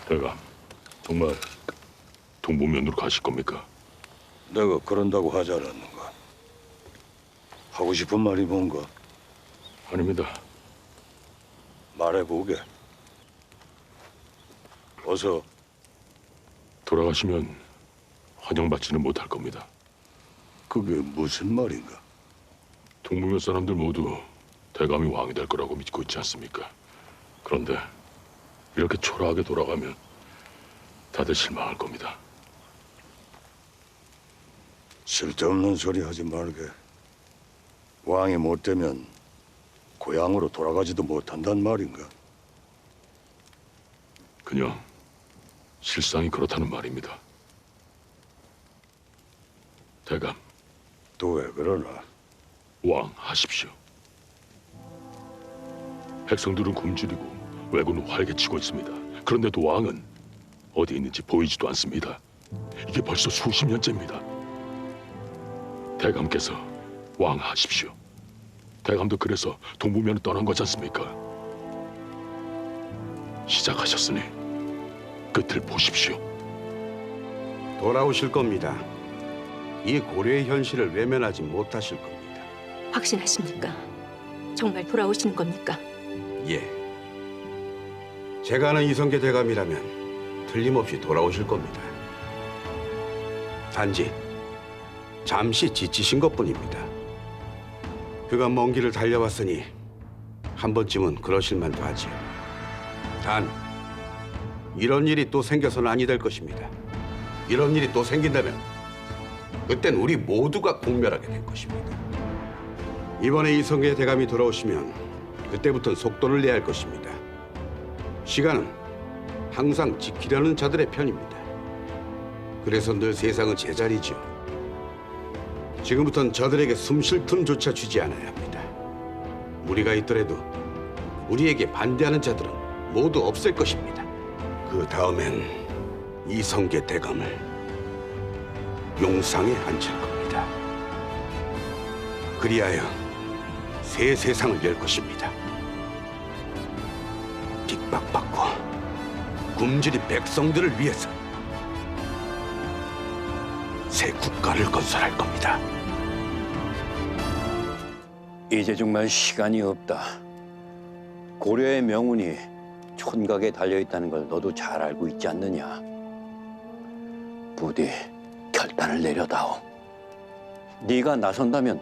대감, 정말 동부면으로 가실 겁니까? 내가 그런다고 하지 않았는가? 하고 싶은 말이 뭔가? 아닙니다. 말해보게. 어서. 돌아가시면 환영받지는 못할 겁니다. 그게 무슨 말인가? 동부면 사람들 모두 대감이 왕이 될 거라고 믿고 있지 않습니까? 그런데 이렇게 초라하게 돌아가면 다들 실망할 겁니다. 쓸데없는 소리 하지 말게. 왕이 못 되면 고향으로 돌아가지도 못한단 말인가? 그냥 실상이 그렇다는 말입니다. 대감, 또 왜 그러나? 왕 하십시오. 백성들은 굶주리고 왜군은 활개치고 있습니다. 그런데도 왕은 어디 있는지 보이지도 않습니다. 이게 벌써 수십 년째입니다. 대감께서 왕 하십시오. 대감도 그래서 동부면을 떠난 거지 않습니까? 시작하셨으니 끝을 보십시오. 돌아오실 겁니다. 이 고려의 현실을 외면하지 못하실 겁니다. 확신하십니까? 정말 돌아오시는 겁니까? 예. 제가 아는 이성계 대감이라면 틀림없이 돌아오실 겁니다. 단지 잠시 지치신 것뿐입니다. 그가 먼 길을 달려왔으니 한 번쯤은 그러실 만도 하지요. 단 이런 일이 또 생겨서는 아니 될 것입니다. 이런 일이 또 생긴다면 그땐 우리 모두가 공멸하게 될 것입니다. 이번에 이성계 대감이 돌아오시면 그때부터는 속도를 내야 할 것입니다. 시간은 항상 지키려는 자들의 편입니다. 그래서 늘 세상은 제자리지요. 지금부터는 저들에게 숨 쉴 틈조차 주지 않아야 합니다. 우리가 있더라도 우리에게 반대하는 자들은 모두 없앨 것입니다. 그 다음엔 이성계 대감을 용상에 앉힐 겁니다. 그리하여 새 세상을 열 것입니다. 핍박받고 굶주린 백성들을 위해서 새 국가를 건설할 겁니다. 이제 정말 시간이 없다. 고려의 명운이 촌각에 달려있다는 걸 너도 잘 알고 있지 않느냐. 부디 결단을 내려다오. 네가 나선다면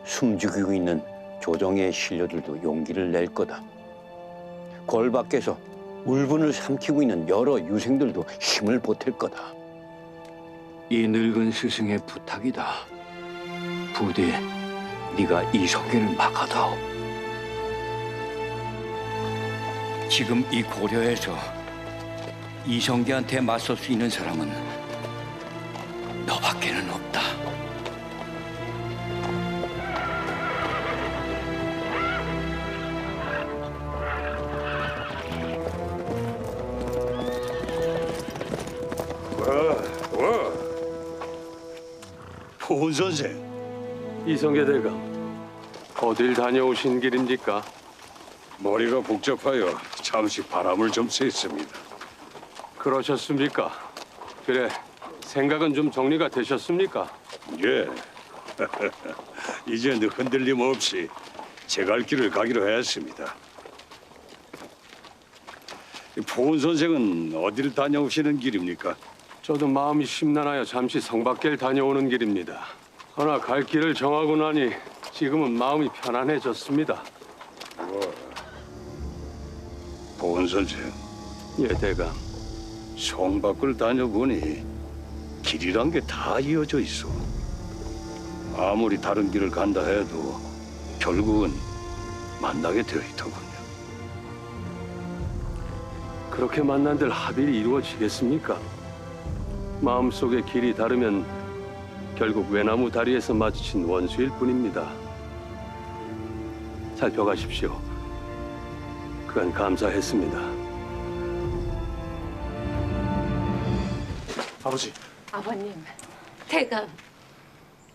숨죽이고 있는 조정의 신료들도 용기를 낼 거다. 골 밖에서 울분을 삼키고 있는 여러 유생들도 힘을 보탤 거다. 이 늙은 스승의 부탁이다. 부디 네가 이성계를 막아다오. 지금 이 고려에서 이성계한테 맞설 수 있는 사람은 너밖에는 없다. 와. 포은 선생. 이성계 대감, 어딜 다녀오신 길입니까? 머리가 복잡하여 잠시 바람을 좀 쐈습니다. 그러셨습니까? 그래, 생각은 좀 정리가 되셨습니까? 예. 이제는 흔들림 없이 제 갈 길을 가기로 했습니다. 포은 선생은 어디를 다녀오시는 길입니까? 저도 마음이 심란하여 잠시 성 밖을 다녀오는 길입니다. 허나 갈 길을 정하고 나니 지금은 마음이 편안해졌습니다. 포은 선생, 예, 대감. 성 밖을 다녀보니 길이란 게 다 이어져 있어. 아무리 다른 길을 간다 해도 결국은 만나게 되어 있더군요. 그렇게 만난들 합일이 이루어지겠습니까? 마음속의 길이 다르면 결국 외나무 다리에서 마주친 원수일 뿐입니다. 살펴가십시오. 그간 감사했습니다. 아버지, 아버님, 대감.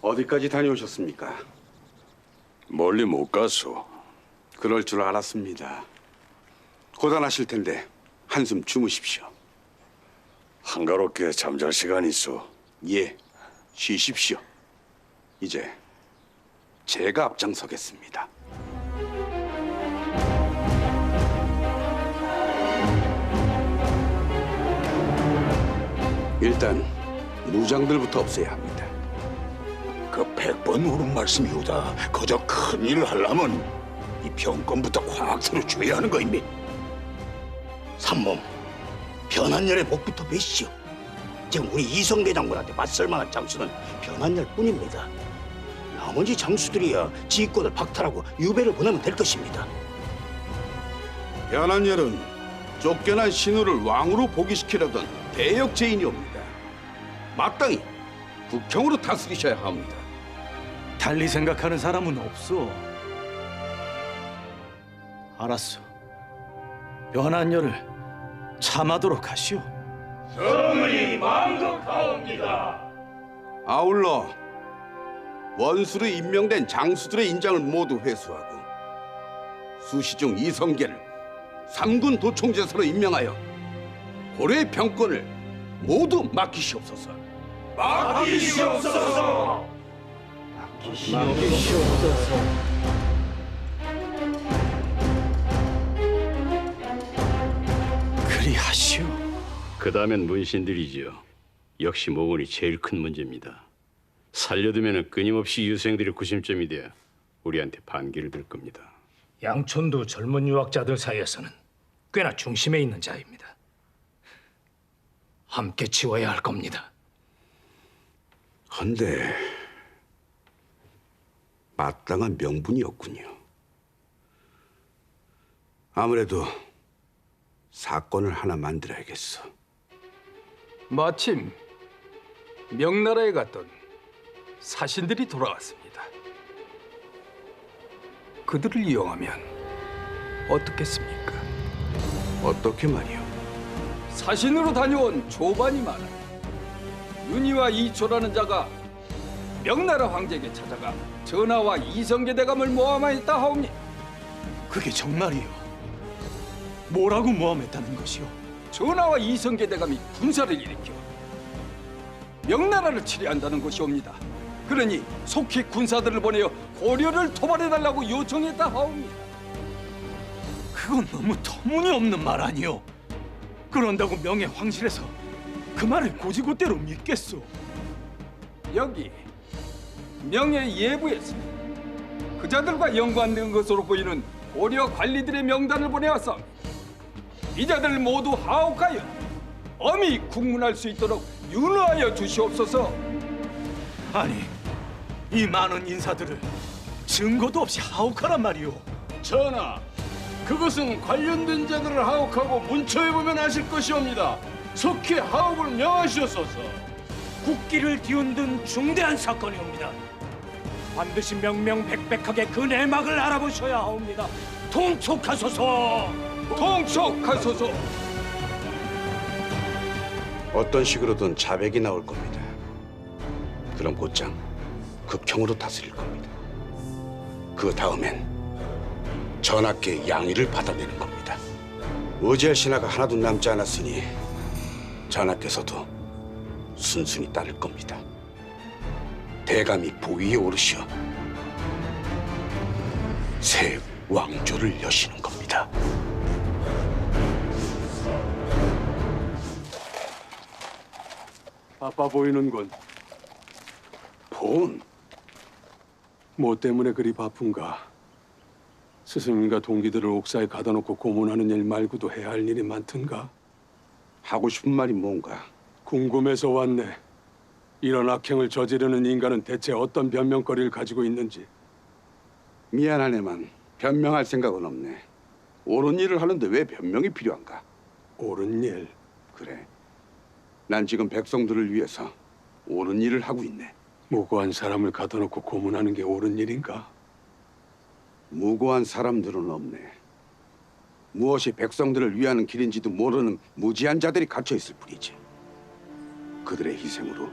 어디까지 다녀오셨습니까? 멀리 못 갔어. 그럴 줄 알았습니다. 고단하실 텐데 한숨 주무십시오. 한가롭게 잠잘 시간 있어. 예, 쉬십시오. 이제 제가 앞장서겠습니다. 일단 무장들부터 없애야 합니다. 그 100번 옳은 말씀이오다. 그저 큰 일을 하려면 이 병권부터 확 틀어줘야 하는 거입니다. 삼몸, 변한열의 목부터 베시오. 지금 우리 이성계 장군한테 맞설 만한 장수는 변한열 뿐입니다. 나머지 장수들이야 지휘권을 박탈하고 유배를 보내면 될 것입니다. 변한열은 쫓겨난 신우를 왕으로 복위시키려던 대역죄인이옵니다. 마땅히 국형으로 다스리셔야 합니다. 달리 생각하는 사람은 없어. 알았어. 변한열을 참하도록 하시오. 아울러 원수로 임명된 장수들의 인장을 모두 회수하고 수시중 이성계를 3군 도총제사로 임명하여 고려의 병권을 모두 맡기시옵소서. 그리하시오. 그 다음엔 문신들이지요. 역시 모건이 제일 큰 문제입니다. 살려두면 끊임없이 유생들의 구심점이 되어 우리한테 반기를 들 겁니다. 양촌도 젊은 유학자들 사이에서는 꽤나 중심에 있는 자입니다. 함께 치워야 할 겁니다. 헌데 마땅한 명분이 없군요. 아무래도 사건을 하나 만들어야겠어. 마침 명나라에 갔던 사신들이 돌아왔습니다. 그들을 이용하면 어떻겠습니까? 어떻게 말이오? 사신으로 다녀온 조반이 많아. 윤희와 이초라는 자가 명나라 황제에게 찾아가 전하와 이성계 대감을 모함하였다 하오니 그게 정말이요? 뭐라고 모함했다는 것이오? 전하와 이성계 대감이 군사를 일으켜 명나라를 치려한다는 것이옵니다. 그러니 속히 군사들을 보내어 고려를 토벌해달라고 요청했다 하옵니다. 그건 너무 터무니없는 말 아니오? 그런다고 명예 황실에서 그 말을 고지고대로 믿겠소? 여기 명예 예부에서 그자들과 연관된 것으로 보이는 고려 관리들의 명단을 보내왔사. 이자들 모두 하옥하여 엄히 국문할 수 있도록 윤호하여 주시옵소서. 아니, 이 많은 인사들을 증거도 없이 하옥하란 말이오. 전하, 그것은 관련된 자들을 하옥하고 문처해보면 아실 것이옵니다. 속히 하옥을 명하시옵소서. 국기를 뒤흔든 중대한 사건이옵니다. 반드시 명명백백하게 그 내막을 알아보셔야 하옵니다. 통촉하소서. 통촉하소서. 어떤 식으로든 자백이 나올 겁니다. 그럼 곧장 극형으로 다스릴 겁니다. 그 다음엔 전하께 양의를 받아내는 겁니다. 의지할 신하가 하나도 남지 않았으니 전하께서도 순순히 따를 겁니다. 대감이 보위에 오르시어 새 왕조를 여시는 겁니다. 바빠 보이는군. 본 뭐 때문에 그리 바쁜가? 스승님과 동기들을 옥사에 가둬놓고 고문하는 일 말고도 해야 할 일이 많던가? 하고 싶은 말이 뭔가? 궁금해서 왔네. 이런 악행을 저지르는 인간은 대체 어떤 변명거리를 가지고 있는지. 미안하네만 변명할 생각은 없네. 옳은 일을 하는데 왜 변명이 필요한가? 옳은 일. 그래. 난 지금 백성들을 위해서 옳은 일을 하고 있네. 무고한 사람을 가둬놓고 고문하는 게 옳은 일인가? 무고한 사람들은 없네. 무엇이 백성들을 위하는 길인지도 모르는 무지한 자들이 갇혀 있을 뿐이지. 그들의 희생으로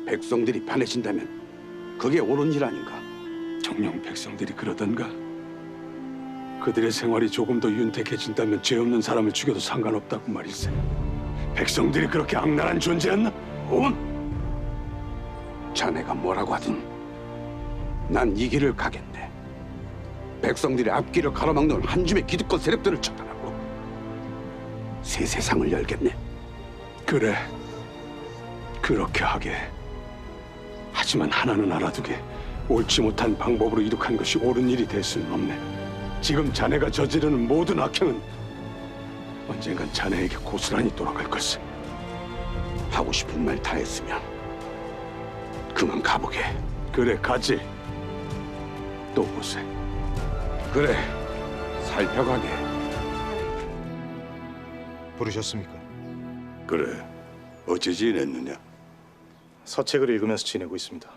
백성들이 편해진다면 그게 옳은 일 아닌가? 정녕 백성들이 그러던가? 그들의 생활이 조금 더 윤택해진다면 죄 없는 사람을 죽여도 상관없다고 말일세. 백성들이 그렇게 악랄한 존재였나? 자네가 뭐라고 하든 난 이 길을 가겠네. 백성들의 앞길을 가로막는 한 줌의 기득권 세력들을 처단하고 새 세상을 열겠네. 그래, 그렇게 하게. 하지만 하나는 알아두게. 옳지 못한 방법으로 이룩한 것이 옳은 일이 될 수는 없네. 지금 자네가 저지르는 모든 악행은 언젠간 자네에게 고스란히 돌아갈 것을. 하고 싶은 말 다 했으면 그만 가보게. 그래, 가지. 또 보세. 그래, 살펴가게. 부르셨습니까? 그래, 어찌 지냈느냐? 서책을 읽으면서 지내고 있습니다.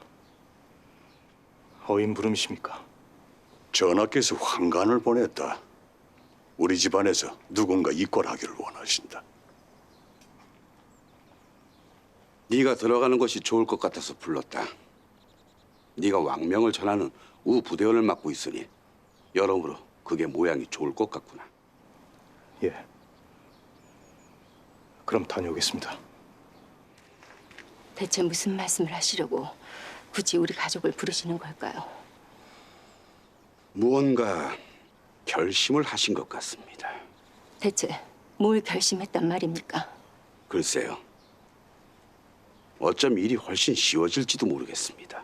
어인 부름이십니까? 전하께서 환관을 보냈다. 우리 집안에서 누군가 이권하기를 원하신다. 네가 들어가는 것이 좋을 것 같아서 불렀다. 네가 왕명을 전하는 우부대원을 맡고 있으니 여러모로 그게 모양이 좋을 것 같구나. 예. 그럼 다녀오겠습니다. 대체 무슨 말씀을 하시려고 굳이 우리 가족을 부르시는 걸까요? 무언가 결심을 하신 것 같습니다. 대체 뭘 결심했단 말입니까? 글쎄요. 어쩜 일이 훨씬 쉬워질지도 모르겠습니다.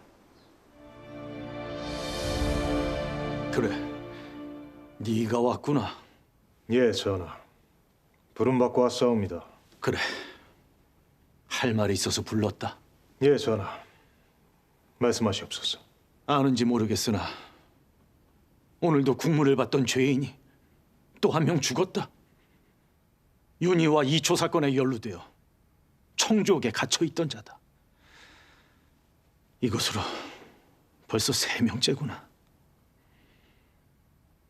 그래, 네가 왔구나. 예, 전하. 부름받고 왔사옵니다. 그래, 할 말이 있어서 불렀다. 예, 전하. 말씀하시옵소서. 아는지 모르겠으나 오늘도 국문을 받던 죄인이 또 한 명 죽었다. 윤희와 이초 사건에 연루되어 청주옥에 갇혀 있던 자다. 이것으로 벌써 3명째구나.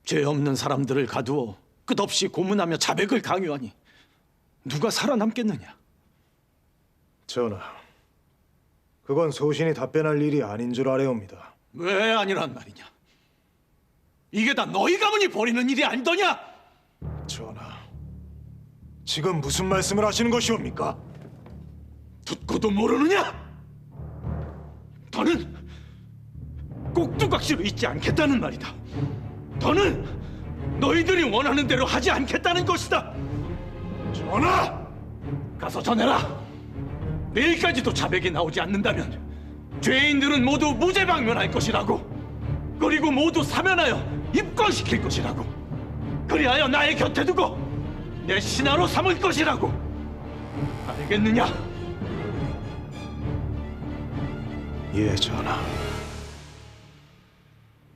죄 없는 사람들을 가두어 끝없이 고문하며 자백을 강요하니 누가 살아남겠느냐? 전하, 그건 소신이 답변할 일이 아닌 줄 아래옵니다. 왜 아니란 말이냐? 이게 다 너희 가문이 벌이는 일이 아니더냐? 전하, 지금 무슨 말씀을 하시는 것이옵니까? 듣고도 모르느냐? 더는 꼭두각시로 있지 않겠다는 말이다. 더는 너희들이 원하는 대로 하지 않겠다는 것이다. 전하! 가서 전해라. 내일까지도 자백이 나오지 않는다면 죄인들은 모두 무죄방면할 것이라고. 그리고 모두 사면하여 입건시킬 것이라고. 그리하여 나의 곁에 두고 내 신하로 삼을 것이라고. 알겠느냐? 예, 전하.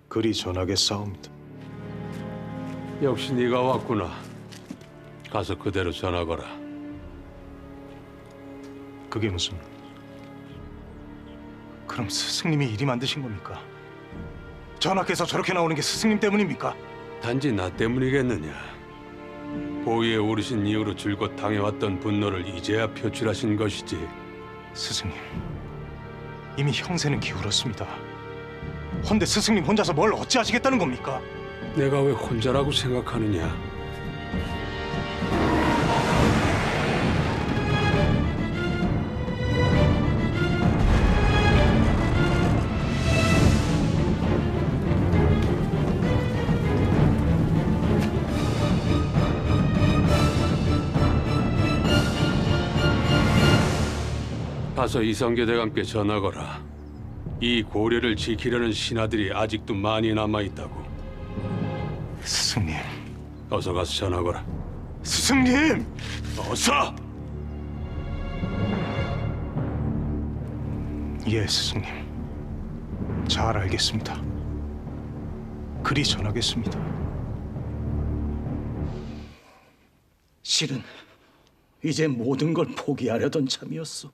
그리 전하겠사옵니다. 역시 네가 왔구나. 가서 그대로 전하거라. 그게 무슨... 그럼 스승님이 이리 만드신 겁니까? 전하께서 저렇게 나오는 게 스승님 때문입니까? 단지 나 때문이겠느냐. 보위에 오르신 이후로 줄곧 당해왔던 분노를 이제야 표출하신 것이지. 스승님, 이미 형세는 기울었습니다. 헌데 스승님 혼자서 뭘 어찌하시겠다는 겁니까? 내가 왜 혼자라고 생각하느냐. 가서 이성계 대감께 전하거라. 이 고려를 지키려는 신하들이 아직도 많이 남아있다고. 스승님... 어서 가서 전하거라. 스승님! 어서! 예, 스승님. 잘 알겠습니다. 그리 전하겠습니다. 실은 이제 모든 걸 포기하려던 참이었어.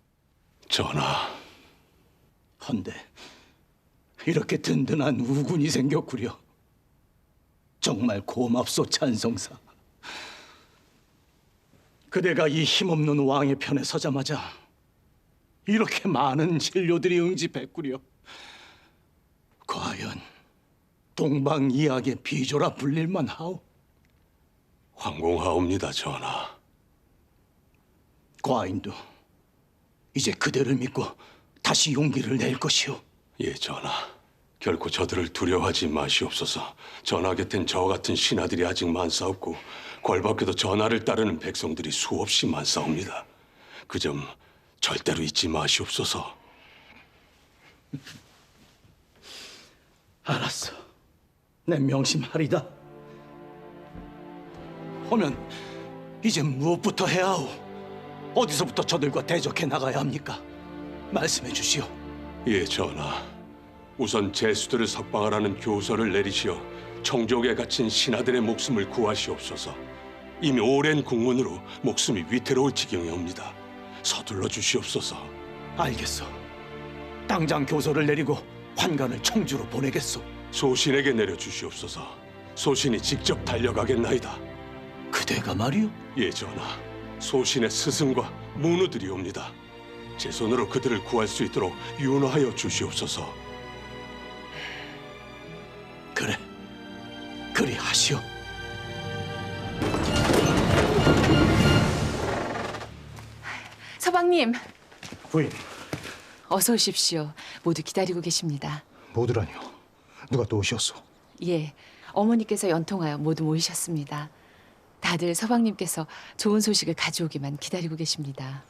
전하. 헌데 이렇게 든든한 우군이 생겼구려. 정말 고맙소, 찬성사. 그대가 이 힘없는 왕의 편에 서자마자 이렇게 많은 진료들이 응집했구려. 과연 동방이학의 비조라 불릴만 하오. 황공하옵니다, 전하. 과인도 이제 그대를 믿고 다시 용기를 낼 것이오. 예, 전하. 결코 저들을 두려워하지 마시옵소서. 전하 곁엔 저와 같은 신하들이 아직 많사옵고 궐밖에도 전하를 따르는 백성들이 수없이 많사옵니다. 그 점 절대로 잊지 마시옵소서. 알았어. 내 명심하리다. 하면 이제 무엇부터 해야 하오? 어디서부터 저들과 대적해 나가야 합니까? 말씀해 주시오. 예, 전하. 우선 제수들을 석방하라는 교서를 내리시어 청족에 갇힌 신하들의 목숨을 구하시옵소서. 이미 오랜 국문으로 목숨이 위태로울 지경이옵니다. 서둘러 주시옵소서. 알겠소. 당장 교서를 내리고 환관을 청주로 보내겠소. 소신에게 내려주시옵소서. 소신이 직접 달려가겠나이다. 그대가 말이오? 예, 전하. 소신의 스승과 문우들이옵니다. 제 손으로 그들을 구할 수 있도록 윤호하여 주시옵소서. 그래, 그리 하시오. 서방님, 부인, 어서 오십시오. 모두 기다리고 계십니다. 모두라니요. 누가 또 오셨소? 예, 어머니께서 연통하여 모두 모이셨습니다. 다들 서방님께서 좋은 소식을 가져오기만 기다리고 계십니다.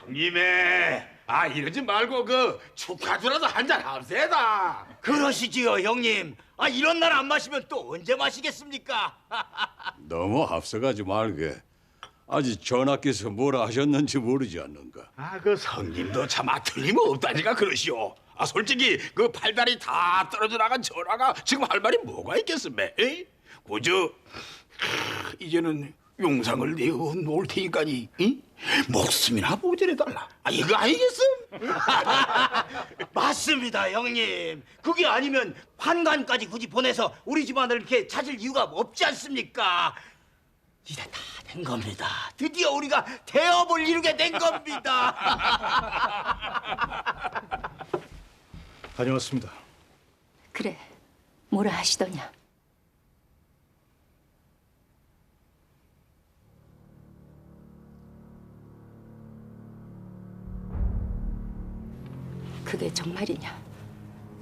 형님의 이러지 말고 그 축하주라도 한잔 합세다. 그러시지요, 형님. 이런 날 안 마시면 또 언제 마시겠습니까? 너무 앞서가지 말게. 아직 전하께서 뭐라 하셨는지 모르지 않는가? 그 성님도 참 틀림없다니까 그러시오. 솔직히 그 팔다리 다 떨어져 나간 전하가 지금 할 말이 뭐가 있겠습니까? 고저 이제는 용상을 내어 놓을 테니까니 목숨이나 보전해달라. 이거 아니겠음? 맞습니다, 형님. 그게 아니면 환관까지 굳이 보내서 우리 집안을 이렇게 찾을 이유가 없지 않습니까? 이제 다 된 겁니다. 드디어 우리가 태업을 이루게 된 겁니다. 다녀왔습니다. 그래, 뭐라 하시더냐? 그게 정말이냐?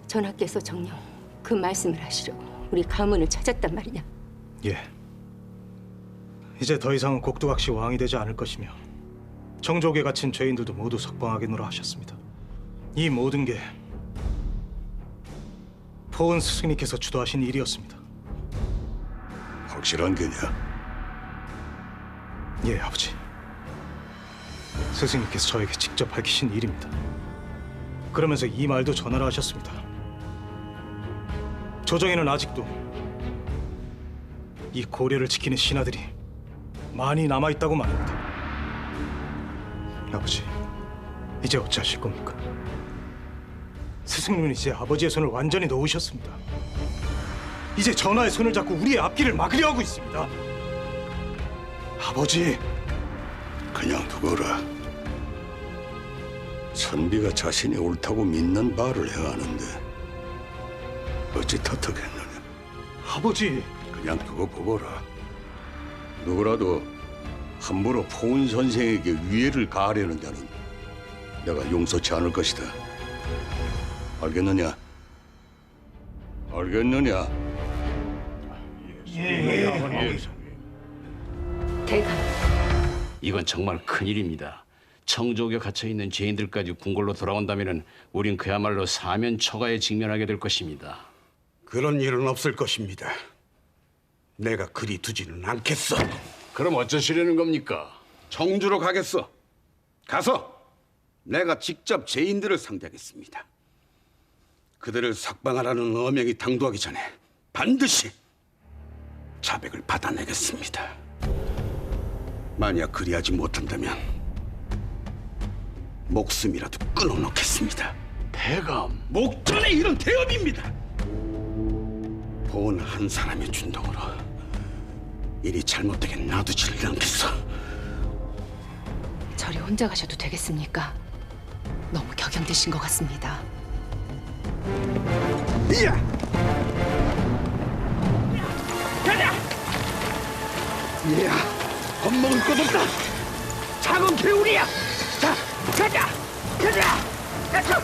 전하께서 정녕 그 말씀을 하시려고 우리 가문을 찾았단 말이냐? 예. 이제 더 이상은 곡두각시 왕이 되지 않을 것이며 청족에 갇힌 죄인들도 모두 석방하겠노라 하셨습니다. 이 모든 게 포은 스승님께서 주도하신 일이었습니다. 확실한 게냐? 예, 아버지. 스승님께서 저에게 직접 밝히신 일입니다. 그러면서 이 말도 전하라 하셨습니다. 조정에는 아직도 이 고려를 지키는 신하들이 많이 남아있다고 말합니다. 아버지, 이제 어찌하실 겁니까? 스승님은 이제 아버지의 손을 완전히 놓으셨습니다. 이제 전하의 손을 잡고 우리의 앞길을 막으려 하고 있습니다. 아버지, 그냥 두거라. 선비가 자신이 옳다고 믿는 바를 행하는데 어찌 탓하겠느냐? 아버지, 그냥 두고 보거라. 누구라도 함부로 포은 선생에게 위해를 가하려는 자는 내가 용서치 않을 것이다. 알겠느냐? 알겠느냐? 대감, 이건 정말 큰일입니다. 청족에 갇혀있는 죄인들까지 궁궐로 돌아온다면 우린 그야말로 사면초가에 직면하게 될 것입니다. 그런 일은 없을 것입니다. 내가 그리 두지는 않겠어. 그럼 어쩌시려는 겁니까? 청주로 가겠어. 가서 내가 직접 죄인들을 상대하겠습니다. 그들을 석방하라는 어명이 당도하기 전에 반드시 자백을 받아내겠습니다. 만약 그리하지 못한다면 목숨이라도 끊어놓겠습니다. 대감, 목전에 이런 대업입니다. 보은 한 사람의 준동으로 일이 잘못되게 놔두지를 않겠어. 저리 혼자 가셔도 되겠습니까? 너무 격양되신 것 같습니다. 이야! 가자! 이야! 겁먹을 것 없다! 상어 개울이야. 자, 가자, 가자, 가자.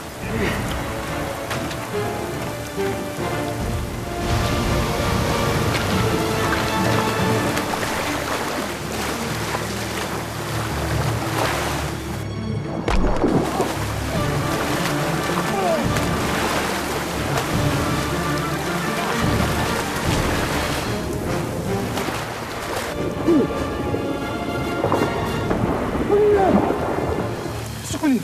수군님.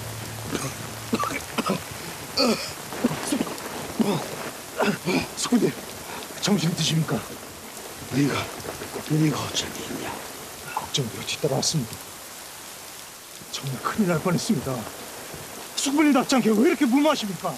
수군님, 정신이 드십니까? 네가 어쩐 일이냐? 걱정되어 뒤따라 왔습니다. 정말 큰일 날 뻔했습니다. 수군님답지 않게 왜 이렇게 무모하십니까?